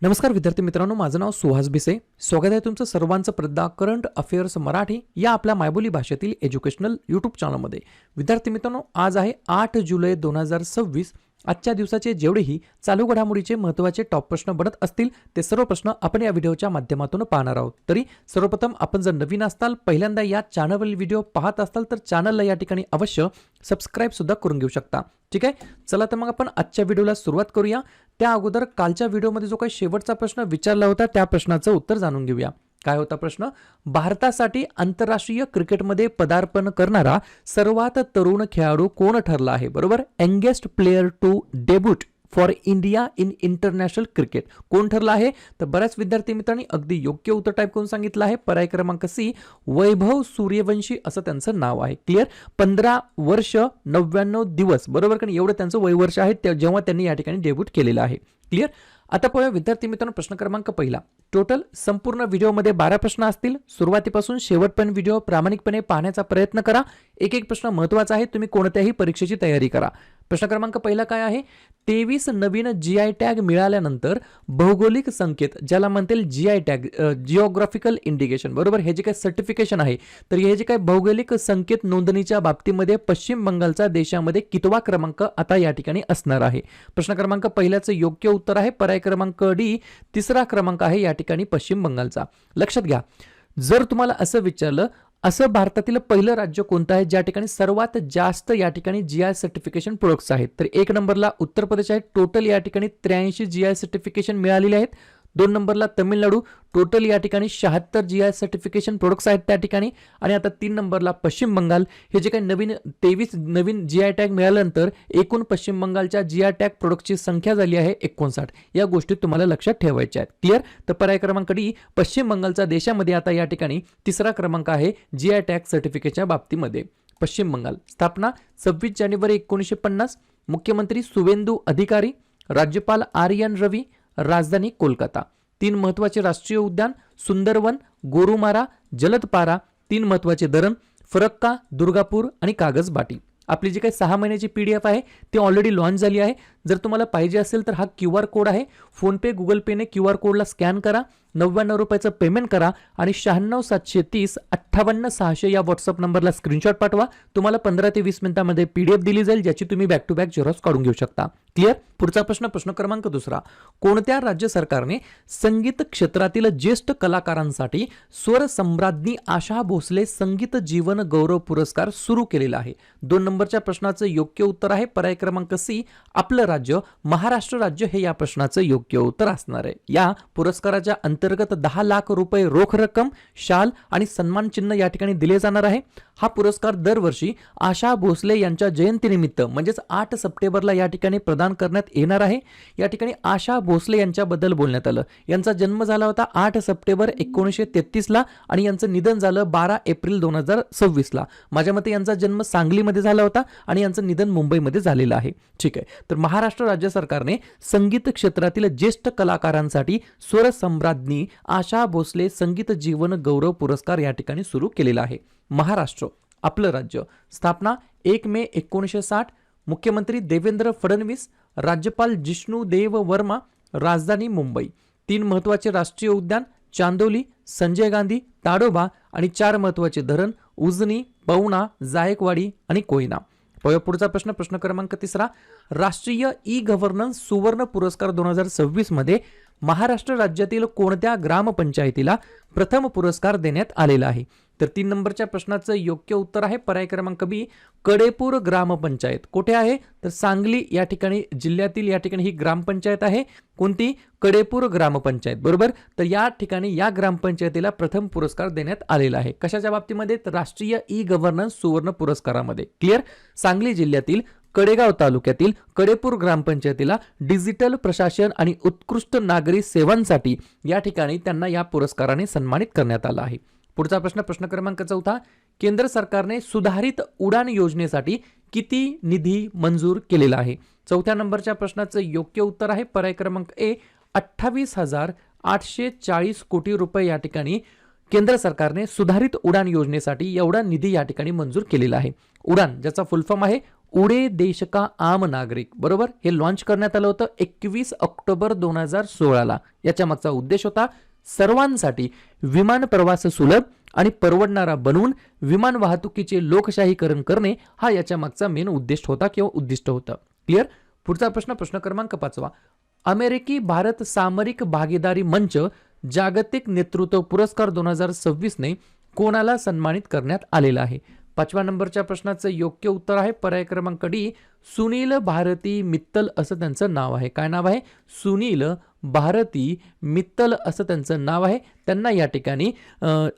नमस्कार विद्यार्थी मित्रांनो, माझं नाव सुहास भिसे. स्वागत आहे तुमचं सर्वांचं प्रज्ञा करंट अफेअर्स मराठी या आपल्या मायबोली भाषेतील एज्युकेशनल यूट्यूब चॅनलमध्ये. विद्यार्थी मित्रांनो, आज आहे 8 जुलै 2026. आजच्या दिवसाचे जेवढेही चालू घडामोडीचे महत्त्वाचे टॉप प्रश्न बनत असतील ते सर्व प्रश्न आपण या व्हिडिओच्या माध्यमातून पाहणार आहोत. तरी सर्वप्रथम आपण जर नवीन असाल, पहिल्यांदा या चॅनलवरील व्हिडिओ पाहत असाल तर चॅनलला या ठिकाणी अवश्य सबस्क्राईब सुद्धा करून घेऊ शकता. ठीक आहे, चला तर मग आपण आजच्या व्हिडिओला सुरुवात करूया. त्या अगोदर कालच्या व्हिडिओमध्ये जो काही शेवटचा प्रश्न विचारला होता त्या प्रश्नाचं उत्तर जाणून घेऊया. काय होता प्रश्न? भारतासाठी आंतरराष्ट्रीय क्रिकेटमध्ये पदार्पण करणारा सर्वात तरुण खेळाडू कोण ठरला आहे? बरोबर, youngest player to debut for India in international cricket कोण ठरला आहे? तर बऱ्याच विद्यार्थी मित्रांनी अगदी योग्य उत्तर टाईप करून सांगितलं आहे. पर्याय क्रमांक सी, वैभव सूर्यवंशी असं त्यांचं नाव आहे. क्लिअर. 15 वर्ष 99 दिवस, बरोबर का? एवढं त्यांचं वयवर्ष आहे जेव्हा त्यांनी या ठिकाणी डेब्यूट केलेलं आहे. क्लिअर. आता पाहूया विद्यार्थी मित्रांनो, प्रश्न क्रमांक पहिला. टोटल संपूर्ण व्हिडिओमध्ये 12 प्रश्न असतील. सुरुवातीपासून शेवटपर्यंत व्हिडिओ प्रामाणिकपणे पाहण्याचा प्रयत्न करा. एक एक प्रश्न महत्त्वाचा आहे. तुम्ही कोणत्याही परीक्षेची तयारी करा. प्रश्न क्रमांक पहिला काय आहे? 23 नवीन जीआय टॅग मिळाल्यानंतर भौगोलिक संकेत, ज्याला म्हणतील जीआय टॅग, जिओग्राफिकल इंडिकेशन, बरोबर, हे जे काही सर्टिफिकेशन आहे, तर हे जे काही भौगोलिक संकेत नोंदणीच्या बाबतीमध्ये पश्चिम बंगालचा देशामध्ये कितवा क्रमांक आता या ठिकाणी असणार आहे? प्रश्न क्रमांक पहिल्याचं योग्य उत्तर आहे पर्याय क्रमांक डी, तिसरा क्रमांक आहे या ठिकाणी पश्चिम बंगालचा. लक्षात घ्या, जर तुम्हाला असं विचारलं असं भारतातील पहिलं राज्य कोणतं आहे ज्या ठिकाणी सर्वात जास्त या ठिकाणी जीआय सर्टिफिकेशन प्रोडक्ट्स आहेत, तर 1 नंबरला उत्तर प्रदेश आहे. टोटल या ठिकाणी 83 जीआय सर्टिफिकेशन मिळालेले आहेत. 2 नंबरला तमिळनाडू, टोटल या ठिकाणी 76 जीआय सर्टिफिकेशन प्रोडक्ट्स आहेत त्या ठिकाणी. आणि आता 3 नंबरला पश्चिम बंगाल. हे जे काही 23 नवीन जीआय टॅग मिळाल्यानंतर एकूण पश्चिम बंगालच्या जीआय टॅग प्रोडक्टची संख्या झाली आहे 59. या गोष्टी तुम्हाला लक्षात ठेवायच्या आहेत. क्लिअर. तर पर्याय क्रमांक डी, पश्चिम बंगालच्या देशामध्ये आता या ठिकाणी तिसरा क्रमांक आहे जीआय टॅग सर्टिफिकेटच्या बाबतीमध्ये. पश्चिम बंगाल. स्थापना 26 जानेवारी 1950. मुख्यमंत्री सुवेंदू अधिकारी, राज्यपाल आर.एन. रवी, राजधानी कोलकाता. 3 महत्वाचे राष्ट्रीय उद्यान, सुंदरवन, गोरुमारा, जलदपारा. 3 महत्वाचे धरण, फरक्का, दुर्गापूर आणि कागजबाटी. आपली जी काही 6 महिन्याची PDF आहे ती ऑलरेडी लॉन्च झाली आहे. जर तुम्हाला पाहिजे असेल तर हा QR कोड आहे. फोनपे, गुगल पेने QR कोडला स्कॅन करा, 99 रुपयाचं पेमेंट करा आणि 96 730 58 600 या व्हॉट्सअप नंबरला स्क्रीनशॉट पाठवा. तुम्हाला 15 ते 20 मिनिटांमध्ये PDF दिली जाईल, ज्याची तुम्ही बॅक टू बॅक झेरॉक्स काढून घेऊ शकता. क्लिअर. पुढचा प्रश्न, प्रश्न क्रमांक दुसरा. कोणत्या राज्य सरकारने संगीत क्षेत्रातील ज्येष्ठ कलाकारांसाठी स्वर सम्राज्ञी आशा भोसले संगीत जीवन गौरव पुरस्कार सुरू केलेला आहे? 2 नंबरच्या प्रश्नाचं योग्य उत्तर आहे पर्याय क्रमांक सी, आपलं राज्य महाराष्ट्र राज्य हे या प्रश्नाचं योग्य उत्तर असणार आहे. या पुरस्काराच्या अंतर्गत 10 लाख रुपये रोख रक्कम, शाल आणि सन्मान चिन्ह या ठिकाणी दिले जाणार आहे. हा पुरस्कार दरवर्षी आशा भोसले यांच्या जयंतीनिमित्त म्हणजेच 8 सप्टेंबरला या ठिकाणी प्रदान करण्यात येणार आहे. या ठिकाणी आशा भोसले यांच्याबद्दल बोलण्यात आलं. यांचा जन्म झाला होता 8 सप्टेंबर 1933 ला आणि यांचं निधन झालं 12 एप्रिल 2026 ला. माझ्या मते यांचा जन्म सांगलीमध्ये झाला होता आणि यांचं निधन मुंबईमध्ये झालेलं आहे. ठीक आहे. तर महाराष्ट्र राज्य सरकारने संगीत क्षेत्रातील ज्येष्ठ कलाकारांसाठी स्वर सम्राज्ञी आशा भोसले संगीत जीवन गौरव पुरस्कार या ठिकाणी सुरू केलेला आहे. महाराष्ट्र आपलं राज्य. स्थापना 1 मे 1960. मुख्यमंत्री देवेंद्र फडणवीस, राज्यपाल जिष्णू देव वर्मा, राजधानी मुंबई. 3 महत्वाचे राष्ट्रीय उद्यान, चांदोली, संजय गांधी, ताडोबा आणि 4 महत्वाचे धरण, उजनी, पवना, जायकवाडी आणि कोयना. पुढचा प्रश्न, प्रश्न क्रमांक तिसरा. राष्ट्रीय ई गव्हर्नन्स सुवर्ण पुरस्कार 2026 मध्ये महाराष्ट्र राज्यातील कोणत्या ग्रामपंचायतीला प्रथम पुरस्कार देण्यात आलेला आहे? तर 3 नंबरच्या प्रश्नाचं योग्य उत्तर आहे पर्याय क्रमांक बी, कडेपूर ग्रामपंचायत. कुठे आहे? तर सांगली या ठिकाणी जिल्ह्यातील या ठिकाणी ही ग्रामपंचायत आहे. कोणती? कडेपूर ग्रामपंचायत, बरोबर. तर या ठिकाणी या ग्रामपंचायतीला प्रथम पुरस्कार देण्यात आलेला आहे. कशाच्या बाबतीमध्ये? तर राष्ट्रीय ई गव्हर्नन्स सुवर्ण पुरस्कारामध्ये. क्लिअर. सांगली जिल्ह्यातील कडेगाव तालुक्यातील कडेपूर ग्रामपंचायतीला डिजिटल प्रशासन आणि उत्कृष्ट नागरी सेवांसाठी या ठिकाणी त्यांना या पुरस्काराने सन्मानित करण्यात आलं आहे. पुढचा प्रश्न, प्रश्न क्रमांक चौथा. केंद्र सरकारने सुधारित उडान योजनेसाठी किती निधी मंजूर केलेला आहे? 4थ्या नंबरच्या प्रश्नाचं योग्य उत्तर आहे पर्याय क्रमांक ए, 28,840 कोटी रुपये या ठिकाणी केंद्र सरकारने सुधारित उडान योजनेसाठी एवढा निधी या ठिकाणी मंजूर केलेला आहे. उडान ज्याचा फुल फॉर्म आहे उडे देश का आम नागरिक, बरोबर, हे लॉन्च करण्यात आलं होतं 21 ऑक्टोबर 2016ला. याच्या मागचा उद्देश होता सर्वांसाठी विमान प्रवास सुलभ आणि परवडणारा बनवून विमान वाहतुकीचे लोकशाहीकरण करणे हा याच्या मागचा मेन उद्देश होता किंवा उद्दिष्ट होतं. क्लिअर. पुढचा प्रश्न क्रमांक 5. अमेरिकी भारत सामरिक भागीदारी मंच जागतिक नेतृत्व पुरस्कार 2026 ने कोणाला सन्मानित करण्यात आलेला आहे? 5व्या नंबरच्या प्रश्नाचं योग्य उत्तर आहे पर्याय क्रमांक डी, सुनील भारती मित्तल असं त्यांचं नाव आहे. काय नाव आहे? सुनील भारती मित्तल असं त्यांचं नाव आहे. त्यांना या ठिकाणी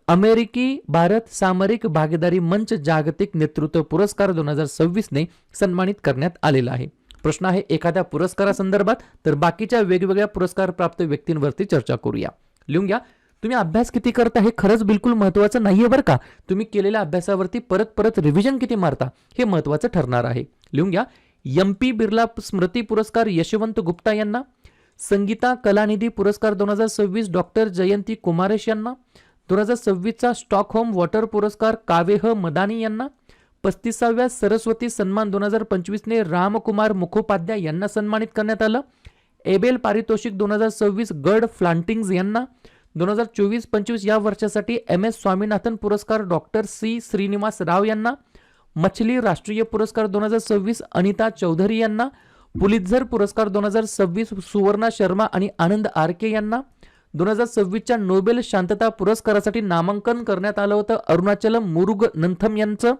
अमेरिकी भारत सामरिक भागीदारी मंच जागतिक नेतृत्व पुरस्कार 2026 ने सन्मानित करण्यात आलेला आहे. प्रश्न आहे एखाद्या पुरस्कारासंदर्भात, तर बाकीच्या वेगवेगळ्या पुरस्कार प्राप्त व्यक्तींवरती चर्चा करूया. लिहून घ्या. तुम्ही अभ्यास किती करता हे खरंच बिलकुल महत्त्वाचं नाहीये बरं का. तुम्ही केलेल्या अभ्यासावरती परत परत रिव्हिजन किती मारता हे महत्त्वाचं ठरणार आहे. लिहून घ्या. MP बिर्ला स्मृती पुरस्कार यशवंत गुप्ता यांना, संगीता कलानिधी पुरस्कार 2026 डॉक्टर जयंती कुमारेश यांना, 2026चा स्टॉकहोम वॉटर पुरस्कार कावेह मदानी यांना, 35व्या सरस्वती सन्मान 2025 ने रामकुमार मुखोपाध्याय यांना सन्मानित करण्यात आलं. एबेल पारितोषिक 2026 गड फ्लांटिंग्स यांना, 2024-25 या वर्षासाठी MS स्वामीनाथन पुरस्कार डॉक्टर C श्रीनिवास राव यांना, मछली राष्ट्रीय पुरस्कार 2026 अनिता चौधरी यांना, पुलित्झर पुरस्कार 2026 सुवर्णा शर्मा आणि आनंद आरके यांना, 2026च्या नोबेल शांतता पुरस्कारासाठी नामांकन करण्यात आलं होतं अरुणाचलम मुरुगनंथम यांचं,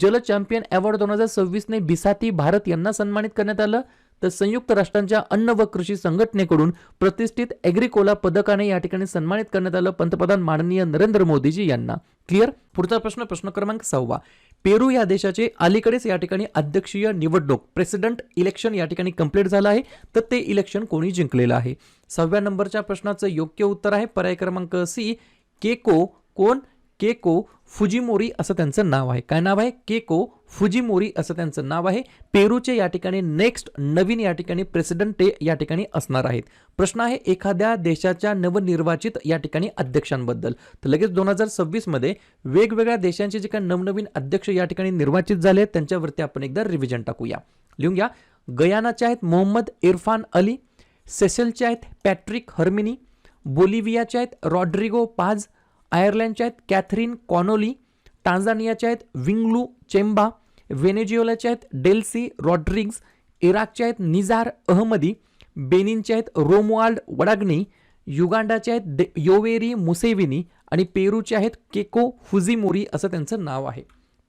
जल चॅम्पियन अवॉर्ड 2026 ने बिसाती भारत यांना सन्मानित करण्यात आलं. तर संयुक्त राष्ट्रांच्या अन्न व कृषी संघटनेकडून प्रतिष्ठित एग्रिकोला पदकाने या ठिकाणी सन्मानित करण्यात आलं पंतप्रधान माननीय नरेंद्र मोदीजी यांना. क्लिअर. पुढचा प्रश्न क्रमांक 6. पेरू या देशाचे अलीकडेच या ठिकाणी अध्यक्षीय निवडणूक प्रेसिडेंट इलेक्शन या ठिकाणी कंप्लीट झालं आहे. तर ते इलेक्शन कोणी जिंकलेलं आहे? 6व्या नंबरच्या प्रश्नाचं योग्य उत्तर आहे पर्याय क्रमांक C, केको. कोण? केको फुजिमोरी असं त्यांचं नाव आहे. काय नाव आहे? केको फुजिमोरी असं त्यांचं नाव आहे. पेरूचे या ठिकाणी नेक्स्ट नवीन या ठिकाणी प्रेसिडेंट या ठिकाणी असणार आहेत. प्रश्न आहे एखाद्या देशाच्या नवनिर्वाचित या ठिकाणी अध्यक्षांबद्दल. तर लगेच 2026 मध्ये वेगवेगळ्या देशांचे जे काही नवनवीन अध्यक्ष या ठिकाणी निर्वाचित झाले त्यांच्यावरती आपण एकदा रिव्हिजन टाकूया. लिहून घ्या. गयानाचे आहेत मोहम्मद इरफान अली, सेशेलचे आहेत पॅट्रिक हर्मिनी, बोलिव्हियाचे आहेत रॉड्रिगो पाज, आयर्लंडचे आहेत कॅथरीन कॉनोली, टांझानियाचे आहेत विंगलू चेंबा, व्हेनेझुएलाचे आहेत डेल्सी रॉड्रिग्स, इराकचे आहेत निझार अहमदी, बेनिनचे आहेत रोमुआल्ड वडाग्नी, युगांडाचे आहेत योवेरी मुसेविनी आणि पेरूचे आहेत केको फुजिमोरी असं त्यांचं नाव आहे.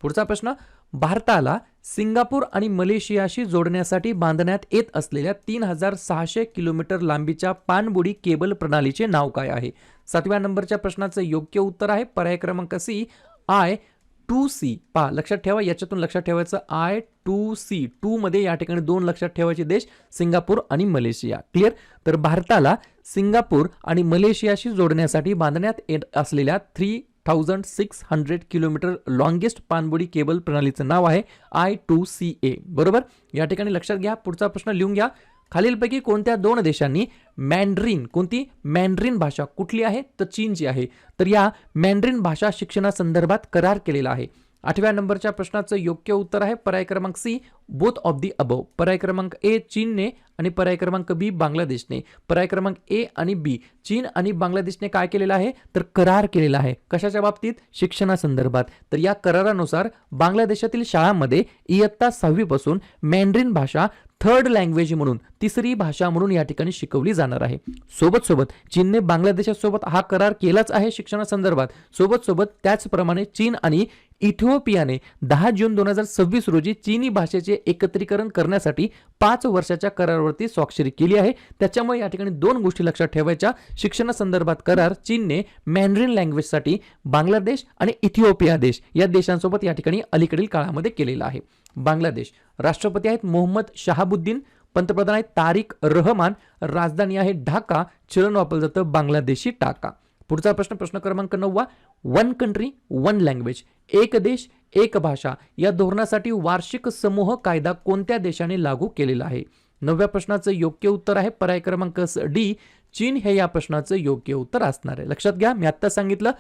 पुढचा प्रश्न. भारताला सिंगापूर आणि मलेशियाशी जोडण्यासाठी बांधण्यात येत असलेल्या 3600 किलोमीटर लांबीच्या पाणबुडी केबल प्रणालीचे नाव काय आहे? 7व्या नंबरच्या प्रश्नाचं योग्य उत्तर आहे पर्याय क्रमांक C, I2C. पहा लक्षात ठेवा, याच्यातून लक्षात ठेवायचं I2C. 2 मध्ये या ठिकाणी 2 लक्षात ठेवायचे देश सिंगापूर आणि मलेशिया. क्लिअर. तर भारताला सिंगापूर आणि मलेशियाशी जोडण्यासाठी बांधण्यात येत असलेल्या 3600 किलोमीटर लॉंगेस्ट पाणबुडी केबल प्रणालीचं नाव आहे I2CA. बरोबर. या ठिकाणी लक्षात घ्या. पुढचा प्रश्न लिहून घ्या. खालीलपैकी कोणत्या 2 देशांनी मॅन्ड्रिन, कोणती मॅन्ड्रिन भाषा कुठली आहे? तर चीनची आहे. तर या मॅन्ड्रिन भाषा शिक्षणासंदर्भात करार केलेला आहे. 8व्या नंबरच्या प्रश्नाचं योग्य उत्तर आहे पर्याय क्रमांक C, both of the above. पर्याय क्रमांक A चीनने आणि पर्याय क्रमांक B बांगलादेशने. पर्याय क्रमांक A आणि B चीन आणि बांगलादेशने काय केलेलं आहे? तर करार केलेला आहे. कशाच्या बाबतीत? शिक्षणासंदर्भात. तर या करारानुसार बांगलादेशातील शाळांमध्ये इयत्ता 6वी पासून मॅन्ड्रिन भाषा थर्ड लँग्वेज म्हणून, तिसरी भाषा म्हणून या ठिकाणी शिकवली जाणार आहे. सोबत चीनने बांगलादेशासोबत हा करार केलाच आहे शिक्षणासंदर्भात. सोबत त्याचप्रमाणे चीन आणि इथिओपियाने 10 जून 2026 रोजी चीनी भाषेचे एकत्रीकरण करण्यासाठी 5 वर्षाच्या करारावरती स्वाक्षरी केली आहे. त्याच्यामुळे या ठिकाणी 2 गोष्टी लक्षात ठेवायच्या. शिक्षणासंदर्भात करार चीनने मॅन्ड्रिन लँग्वेजसाठी बांगलादेश आणि इथिओपिया देश या देशांसोबत या ठिकाणी अलीकडील काळामध्ये केलेला आहे. बांगलादेश. राष्ट्रपती आहेत मोहम्मद शहाबुद्दीन, पंतप्रधान आहेत तारिक रहमान, राजधानी आहे ढाका, चलन वापरलं जातं बांगलादेशी टाका. पुढचा प्रश्न क्रमांक 9. वन कंट्री वन लँग्वेज, एक देश एक भाषा या धोरणासाठी वार्षिक समूह कायदा कोणत्या देशाने लागू केलेला आहे? 9व्या प्रश्नाचं योग्य उत्तर आहे पर्याय क्रमांक D, चीन हे या प्रश्नाचं योग्य उत्तर असणार आहे. लक्षात घ्या, मी आता सांगितलं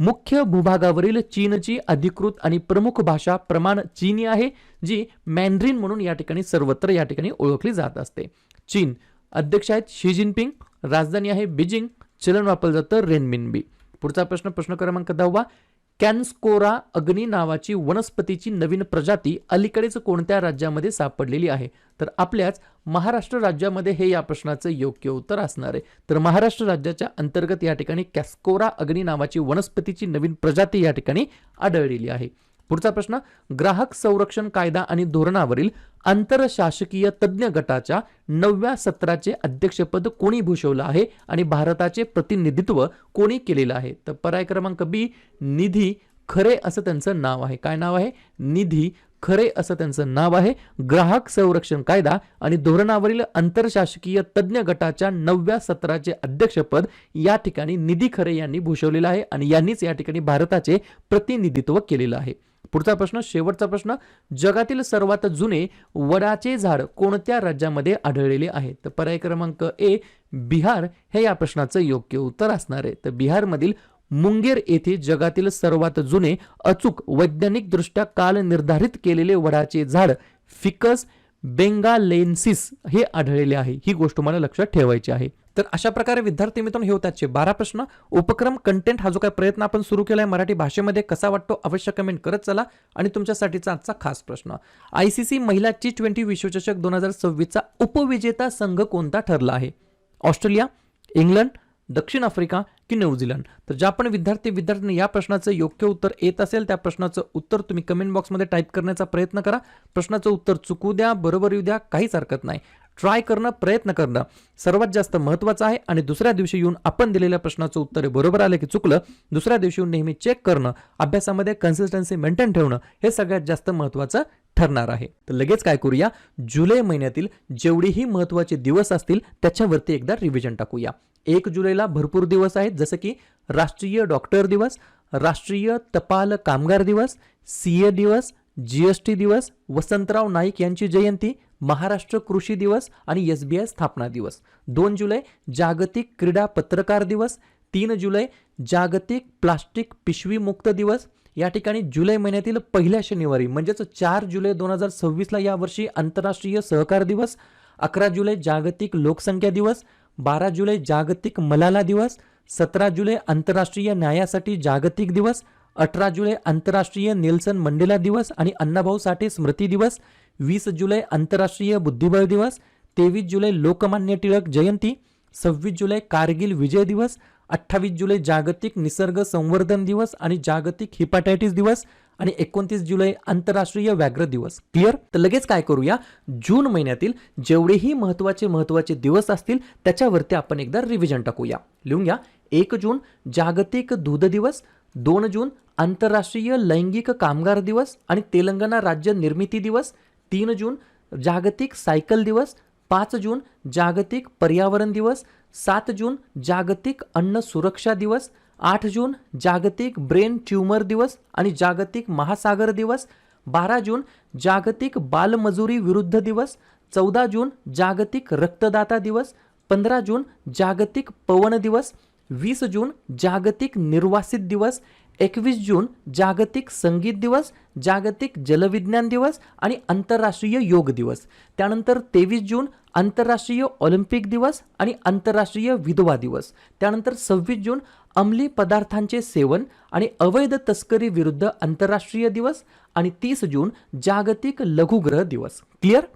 मुख्य भूभागावरील चीनची अधिकृत आणि प्रमुख भाषा प्रमाण चीनी आहे, जी मॅन्ड्रिन म्हणून या ठिकाणी सर्वत्र या ठिकाणी ओळखली जात असते. चीन अध्यक्ष आहेत शी जिनपिंग, राजधानी आहे बीजिंग, चलन वापरलं जातं रेनमिनबी. पुढचा प्रश्न क्रमांक 10. कॅन्स्कोरा अग्नी नावाची वनस्पतीची नवीन प्रजाती अलीकडेच कोणत्या राज्यामध्ये सापडलेली आहे? तर आपल्याच महाराष्ट्र राज्यामध्ये हे या प्रश्नाचं योग्य उत्तर असणार आहे. तर महाराष्ट्र राज्याच्या अंतर्गत या ठिकाणी कॅन्स्कोरा अग्नी नावाची वनस्पतीची नवीन प्रजाती या ठिकाणी आढळलेली आहे. पुढचा प्रश्न, ग्राहक संरक्षण कायदा आणि धोरणावरील आंतरशासकीय तज्ज्ञ गटाच्या 9व्या सत्राचे अध्यक्षपद कोणी भूषवलं आहे आणि भारताचे प्रतिनिधित्व कोणी केलेलं आहे? तर पर्याय क्रमांक बी, निधी खरे असं त्यांचं नाव आहे. काय नाव आहे? निधी खरे असं त्यांचं नाव आहे. ग्राहक संरक्षण कायदा आणि धोरणावरील आंतरशासकीय तज्ज्ञ गटाच्या 9व्या सत्राचे अध्यक्षपद या ठिकाणी निधी खरे यांनी भूषवलेलं आहे आणि यांनीच या ठिकाणी भारताचे प्रतिनिधित्व केलेलं आहे. पुढचा प्रश्न, शेवटचा प्रश्न, जगातील सर्वात जुने वडाचे झाड कोणत्या राज्यामध्ये आढळलेले आहे? तर पर्याय क्रमांक ए, बिहार हे या प्रश्नाचं योग्य उत्तर असणार आहे. तर बिहारमधील मुंगेर येथे जगातील सर्वात जुने अचूक वैज्ञानिकदृष्ट्या काल निर्धारित केलेले वडाचे झाड फिकस बेंगालेन्सिस हे आढळलेले आहे. ही गोष्ट मला लक्षात ठेवायची आहे. तर अशा प्रकारे विद्यार्थी मित्रांनो हे होते 12 प्रश्न. उपक्रम कंटेंट हा जो काही प्रयत्न आपण सुरू केलाय मराठी भाषेमध्ये कसा वाटतो अवश्य कमेंट करत चला. आणि तुमच्यासाठीचा आजचा खास प्रश्न, ICC महिला T20 विश्वचषक 2026चा उपविजेता संघ कोणता ठरला आहे? ऑस्ट्रेलिया, इंग्लंड, दक्षिण आफ्रिका की न्यूझीलंड? तर ज्या पण विद्यार्थ्यांनी या प्रश्नाचं योग्य उत्तर येत असेल त्या प्रश्नाचं उत्तर तुम्ही कमेंट बॉक्समध्ये टाईप करण्याचा प्रयत्न करा. प्रश्नाचं उत्तर चुकू द्या, बरोबर येऊ द्या, काहीच हरकत नाही. ट्राय करणं, प्रयत्न करणं सर्वात जास्त महत्त्वाचं आहे. आणि दुसऱ्या दिवशी येऊन आपण दिलेल्या प्रश्नाचं उत्तर बरोबर आलं की चुकलं, दुसऱ्या दिवशी येऊन नेहमी चेक करणं, अभ्यासामध्ये कन्सिस्टन्सी मेंटेन ठेवणं हे सगळ्यात जास्त महत्त्वाचं ठरणार आहे. तर लगेच काय करूया, जुलै महिन्यातील जेवढेही महत्त्वाचे दिवस असतील त्याच्यावरती एकदा रिव्हिजन टाकूया. 1 जुलैला भरपूर दिवस आहेत, जसं की राष्ट्रीय डॉक्टर दिवस, राष्ट्रीय टपाल कामगार दिवस, CA दिवस, GST दिवस, वसंतराव नाईक यांची जयंती, महाराष्ट्र कृषी दिवस आणि SBI स्थापना दिवस. 2 जुलै जागतिक क्रीडा पत्रकार दिवस, 3 जुलै जागतिक प्लास्टिक पिशवी मुक्त दिवस. या ठिकाणी जुलै महिन्यातील पहिल्या शनिवारी म्हणजेच 4 जुलै 2026ला यावर्षी आंतरराष्ट्रीय सहकार दिवस, 11 जुलै जागतिक लोकसंख्या दिवस, 12 जुलै जागतिक मलाला दिवस, 17 जुलै आंतरराष्ट्रीय न्यायासाठी जागतिक दिवस, 18 जुलै आंतरराष्ट्रीय नेल्सन मंडेला दिवस आणि अण्णाभाऊ साठे स्मृती दिवस, 20 जुलै आंतरराष्ट्रीय बुद्धिबळ दिवस, 23 जुलै लोकमान्य टिळक जयंती, 26 जुलै कारगिल विजय दिवस, 28 जुलै जागतिक निसर्ग संवर्धन दिवस आणि जागतिक हिपॅटायटिस दिवस आणि 29 जुलै आंतरराष्ट्रीय व्याघ्र दिवस. क्लिअर? तर लगेच काय करूया, जून महिन्यातील जेवढेही महत्त्वाचे दिवस असतील त्याच्यावरती आपण एकदा रिव्हिजन टाकूया. लिहून घ्या. 1 जून जागतिक दूध दिवस, 2 जून आंतरराष्ट्रीय लैंगिक कामगार दिवस आणि तेलंगणा राज्य निर्मिती दिवस, 3 जून जागतिक सायकल दिवस, 5 जून जागतिक पर्यावरण दिवस, 7 जून जागतिक अन्न सुरक्षा दिवस, 8 जून जागतिक ब्रेन ट्यूमर दिवस आणि जागतिक महासागर दिवस, 12 जून जागतिक बालमजुरी विरुद्ध दिवस, 14 जून जागतिक रक्तदाता दिवस, 15 जून जागतिक पवन दिवस, 20 जून जागतिक निर्वासित दिवस, 21 जून जागतिक संगीत दिवस, जागतिक जलविज्ञान दिवस आणि आंतरराष्ट्रीय योग दिवस. त्यानंतर 23 जून आंतरराष्ट्रीय ऑलिम्पिक दिवस आणि आंतरराष्ट्रीय विधवा दिवस. त्यानंतर 26 जून अंमली पदार्थांचे सेवन आणि अवैध तस्करी विरुद्ध आंतरराष्ट्रीय दिवस आणि 30 जून जागतिक लघुग्रह दिवस. क्लिअर?